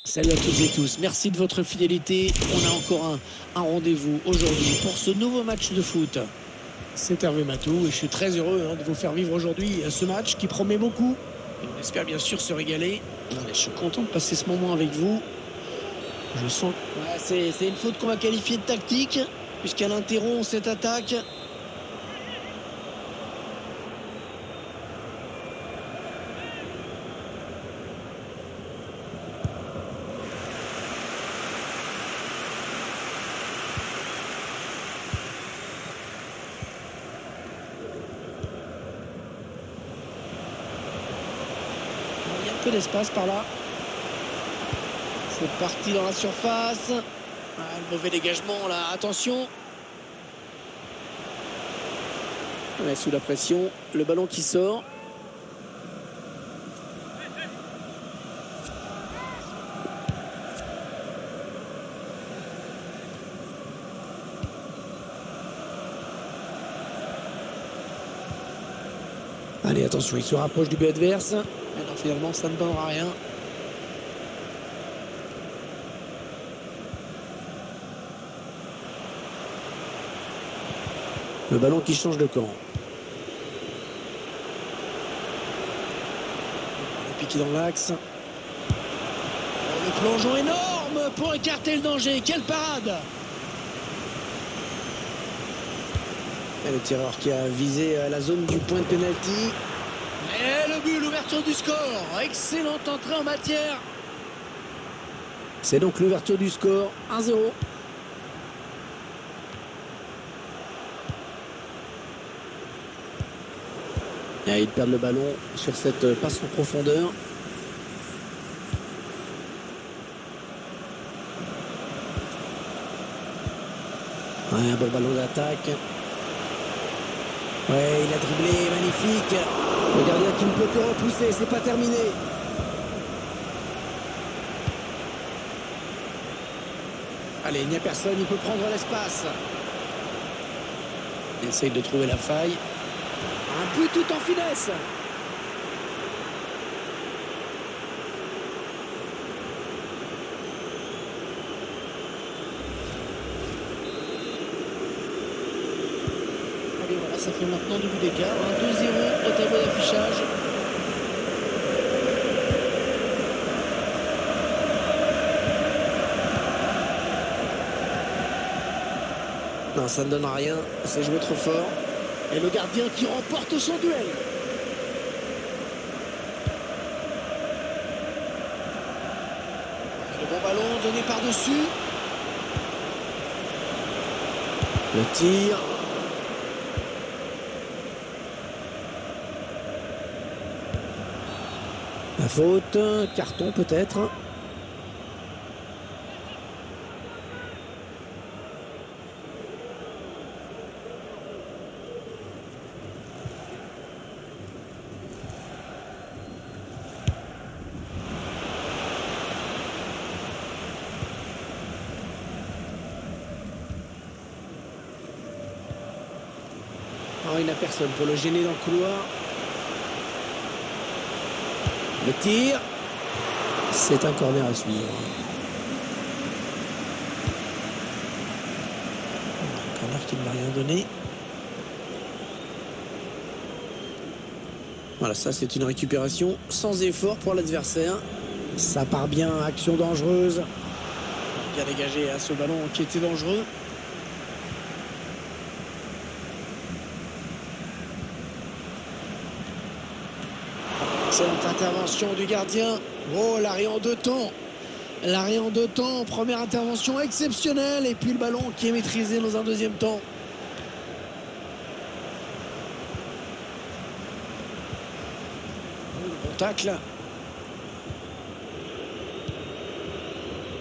Salut à toutes et tous, merci de votre fidélité. On a encore un rendez-vous aujourd'hui pour ce nouveau match de foot. C'est Hervé Matou et je suis très heureux de vous faire vivre aujourd'hui ce match qui promet beaucoup. Et on espère bien sûr se régaler. Allez, je suis content de passer ce moment avec vous. Je sens... Ouais, c'est une faute qu'on va qualifier de tactique, puisqu'elle interrompt cette attaque. Il y a un peu d'espace par là. C'est parti dans la surface. Ah, le mauvais dégagement là, attention. Ouais, sous la pression, le ballon qui sort. Allez, attention, il se rapproche du but adverse. Mais non, finalement, ça ne donnera rien. Le ballon qui change de camp. Le piqué dans l'axe. Le plongeon énorme pour écarter le danger. Quelle parade! Et le tireur qui a visé la zone du point de pénalty. Et le but, l'ouverture du score. Excellente entrée en matière. C'est donc l'ouverture du score. 1-0. Et ils perdent le ballon sur cette passe en profondeur. Ouais, un bon ballon d'attaque. Ouais, il a dribblé, magnifique. Le gardien qui ne peut que repousser, c'est pas terminé. Allez, il n'y a personne, il peut prendre l'espace. Il essaye de trouver la faille. Un but tout en finesse. Allez, voilà, ça fait maintenant 2 buts d'écart. 2-0 au tableau d'affichage. Non, ça ne donne rien. C'est joué trop fort. Et le gardien qui remporte son duel. Le bon ballon donné par-dessus. Le tir. La faute. Carton peut-être. Oh, il n'a personne pour le gêner dans le couloir. Le tir. C'est un corner à suivre. Un corner qui ne va rien donner. Voilà, ça c'est une récupération sans effort pour l'adversaire. Ça part bien, action dangereuse. Bien dégagé à ce ballon qui était dangereux. Excellente intervention du gardien. Oh, l'arrêt en 2 temps. L'arrêt en 2 temps. Première intervention exceptionnelle. Et puis le ballon qui est maîtrisé dans un deuxième temps. Bon tacle.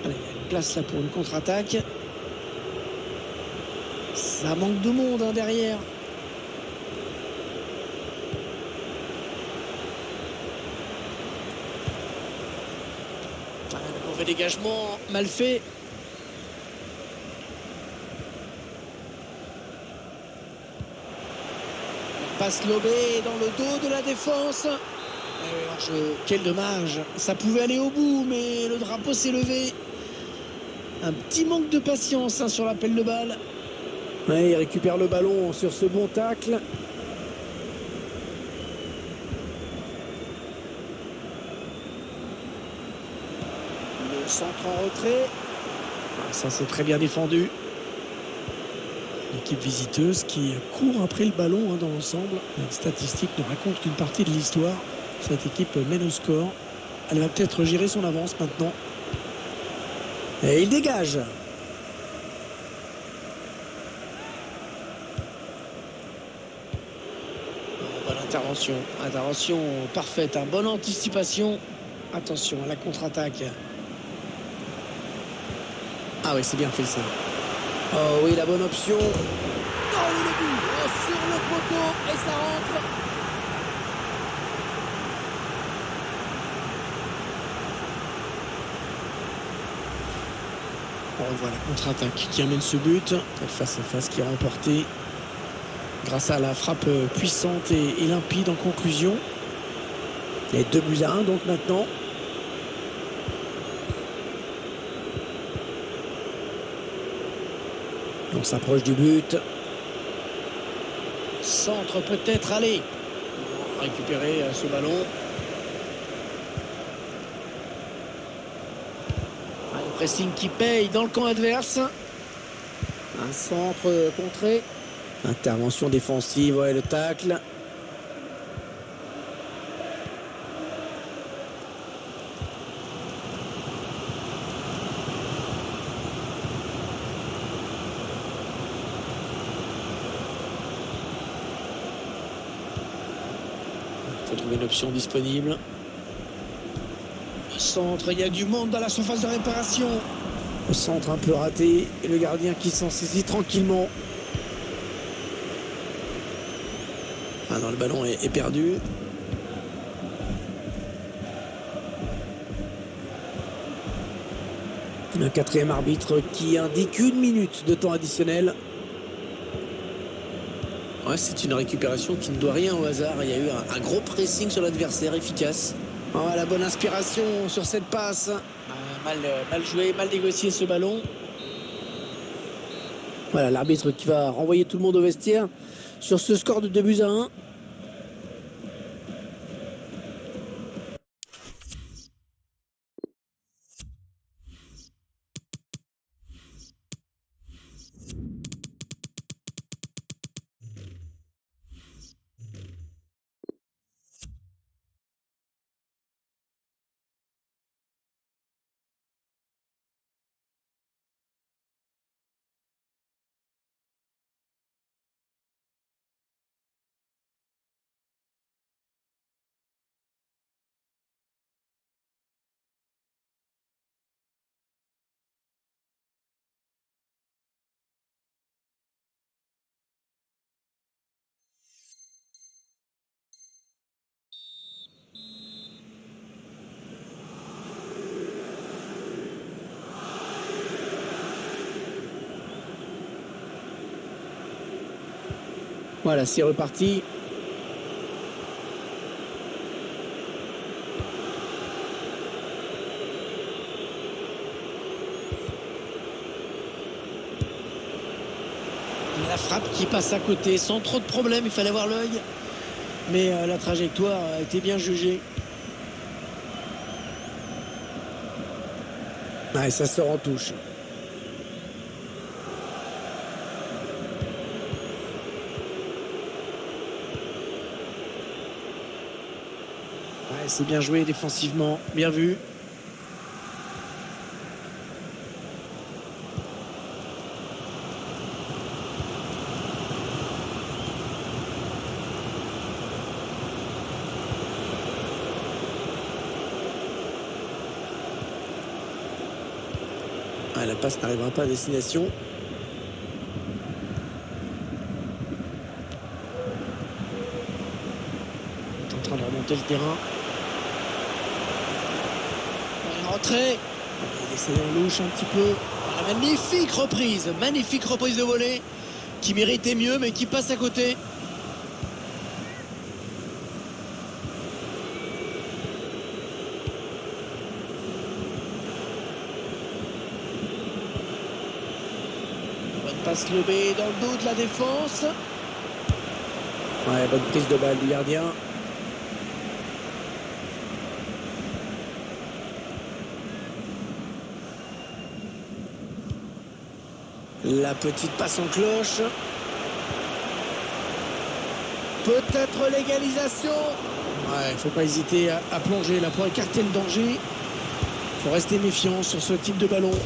Allez, il y a une place là pour une contre-attaque. Ça manque de monde derrière. Mauvais dégagement, mal fait. Passe lobée dans le dos de la défense. Quel dommage. Ça pouvait aller au bout, mais le drapeau s'est levé. Un petit manque de patience sur l'appel de balle. Ouais, il récupère le ballon sur ce bon tacle. Le centre en retrait. Ça, c'est très bien défendu. L'équipe visiteuse qui court après le ballon dans l'ensemble. Les statistiques ne racontent qu'une partie de l'histoire. Cette équipe mène au score. Elle va peut-être gérer son avance maintenant. Et il dégage. Bonne intervention. Intervention parfaite. Bonne anticipation. Attention à la contre-attaque. Ah oui, c'est bien fait ça. Oh oui, la bonne option. Oh oui, le but. Oh, sur le poteau et ça rentre. On revoit la contre-attaque qui amène ce but. Cette face-à-face qui est remportée grâce à la frappe puissante et limpide en conclusion. Et 2-1 donc maintenant. On s'approche du but. Centre peut-être, allez. Récupérer ce ballon. Le pressing qui paye dans le camp adverse. Un centre contré. Intervention défensive, ouais, le tacle. Il faut trouver une option disponible. Le centre, il y a du monde dans la surface de réparation. Le centre un peu raté et le gardien qui s'en saisit tranquillement. Ah non, le ballon est perdu. Un quatrième arbitre qui indique 1 minute de temps additionnel. Ouais, c'est une récupération qui ne doit rien au hasard. Il y a eu un gros pressing sur l'adversaire, efficace. Oh, la bonne inspiration sur cette passe. Mal joué, mal négocié ce ballon. Voilà, l'arbitre qui va renvoyer tout le monde au vestiaire sur ce score de 2-1. Voilà, c'est reparti. La frappe qui passe à côté sans trop de problèmes, il fallait avoir l'œil. Mais la trajectoire a été bien jugée. Ouais, ça sort en touche. Ouais, c'est bien joué défensivement, bien vu. Ah, la passe n'arrivera pas à destination. Il est en train de remonter le terrain. Un retrait. Il essaie en louche un petit peu. Ah, magnifique reprise de volée qui méritait mieux mais qui passe à côté. passe lobée dans le dos de la défense. Ouais, bonne prise de balle du gardien. La petite passe en cloche. Peut-être l'égalisation. Ouais, il ne faut pas hésiter à plonger là pour écarter le danger. Il faut rester méfiant sur ce type de ballon.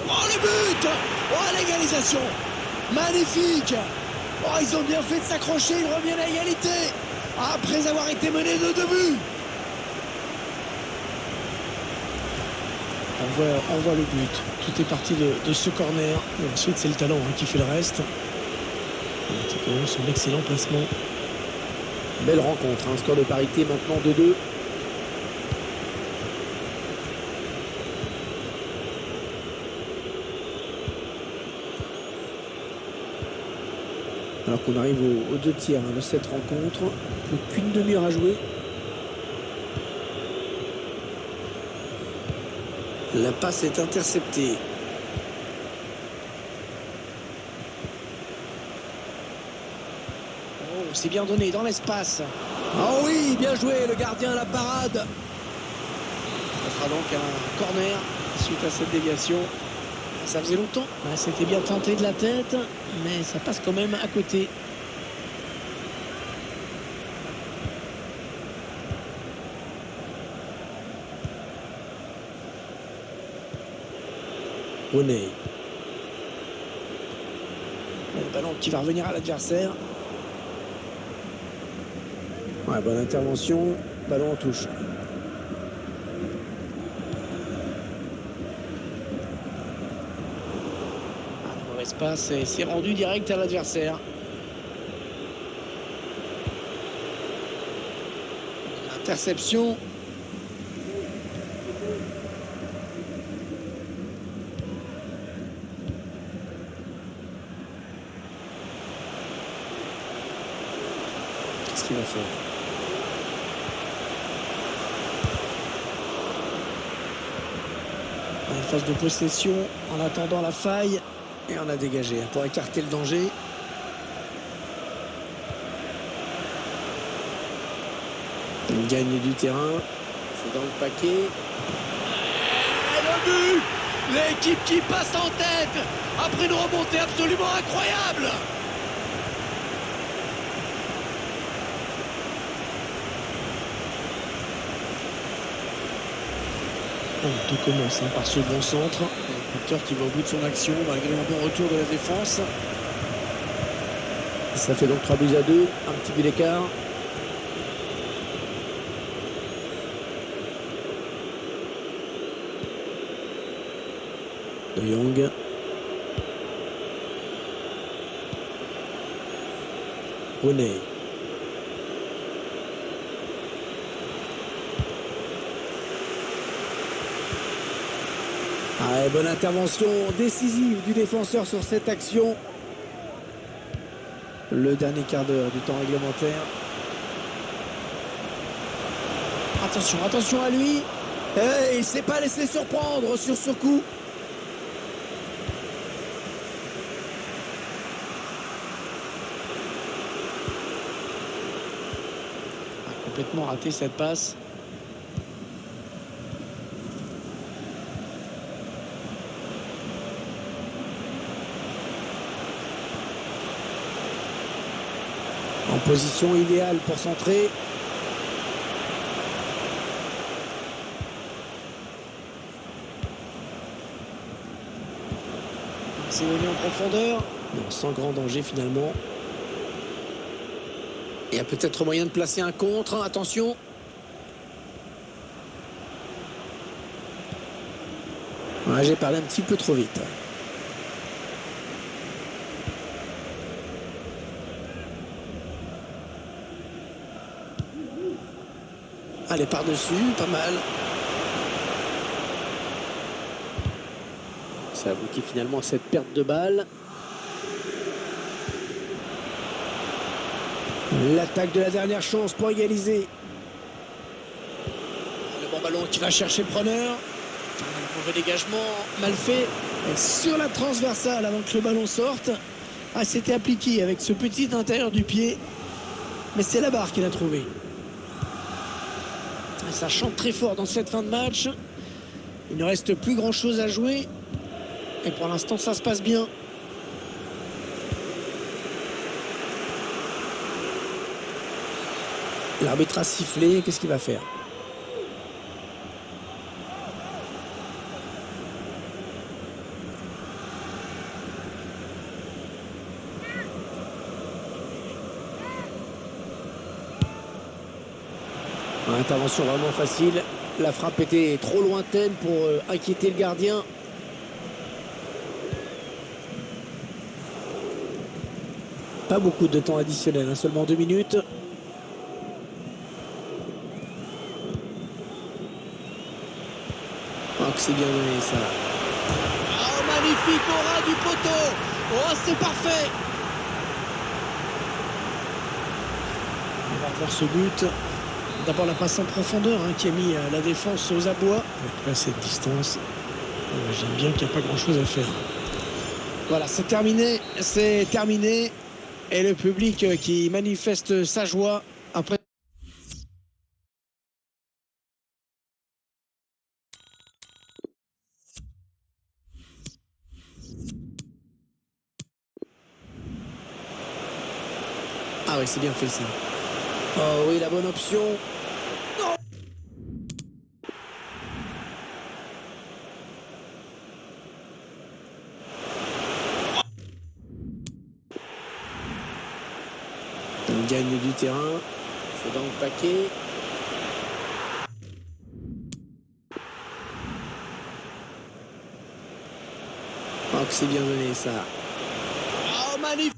Oh, le but! Oh, l'égalisation! Magnifique! Oh, ils ont bien fait de s'accrocher, ils reviennent à égalité après avoir été menés de 2 buts. On voit le but. Tout est parti de ce corner. Et ensuite, c'est le talent qui fait le reste. C'est quand même son excellent placement. Belle rencontre, un score de parité maintenant 2-2. Alors qu'on arrive aux 2 tiers de cette rencontre. Plus qu'une demi-heure à jouer. La passe est interceptée. Oh, c'est bien donné dans l'espace. Oh oui, bien joué, le gardien à la parade. Ça sera donc un corner suite à cette déviation. Ça faisait longtemps. C'était bien tenté de la tête, mais ça passe quand même à côté. Bonnet. Le ballon qui va revenir à l'adversaire. Ouais, bonne intervention. Ballon en touche. Mauvaise passe et c'est rendu direct à l'adversaire. Interception. Qu'est-ce qu'il va faire? Une phase de possession en attendant la faille. Et on a dégagé pour écarter le danger. On gagne du terrain. C'est dans le paquet. Et le but! L'équipe qui passe en tête après une remontée absolument incroyable. Tout commence par ce bon centre. Un buteur qui va au bout de son action malgré un bon retour de la défense. Ça fait donc 3 buts à 2, un petit but d'écart. De Jong. Bonnet. Ah, bonne intervention décisive du défenseur sur cette action. Le dernier quart d'heure du temps réglementaire. Attention, attention à lui. Il ne s'est pas laissé surprendre sur ce coup. Complètement raté cette passe. En position idéale pour centrer. C'est venu en profondeur. Non, sans grand danger finalement. Il y a peut-être moyen de placer un contre. Attention. Ouais, j'ai parlé un petit peu trop vite. Allez, par-dessus, pas mal. Ça aboutit finalement à cette perte de balle. L'attaque de la dernière chance pour égaliser. Le bon ballon qui va chercher le preneur. Un mauvais dégagement, mal fait. Et sur la transversale avant que le ballon sorte. Ah, c'était appliqué avec ce petit intérieur du pied. Mais c'est la barre qu'il a trouvé. Et ça chante très fort dans cette fin de match. Il ne reste plus grand chose à jouer. Et pour l'instant, ça se passe bien. L'arbitre a sifflé. Qu'est-ce qu'il va faire? Intervention vraiment facile. La frappe était trop lointaine pour inquiéter le gardien. Pas beaucoup de temps additionnel, hein, seulement 2 minutes. Oh, que c'est bien donné ça. Oh, magnifique au ras du poteau. Oh, c'est parfait. On va voir ce but. D'abord la passe en profondeur hein, qui a mis la défense aux abois. Avec cette distance, on imagine bien qu'il n'y a pas grand chose à faire. Voilà, c'est terminé. C'est terminé. Et le public qui manifeste sa joie après. Ah oui, c'est bien fait ça. Oh oui, la bonne option. On gagne du terrain. C'est dans le paquet. Oh, que c'est bien donné ça. Oh, magnifique.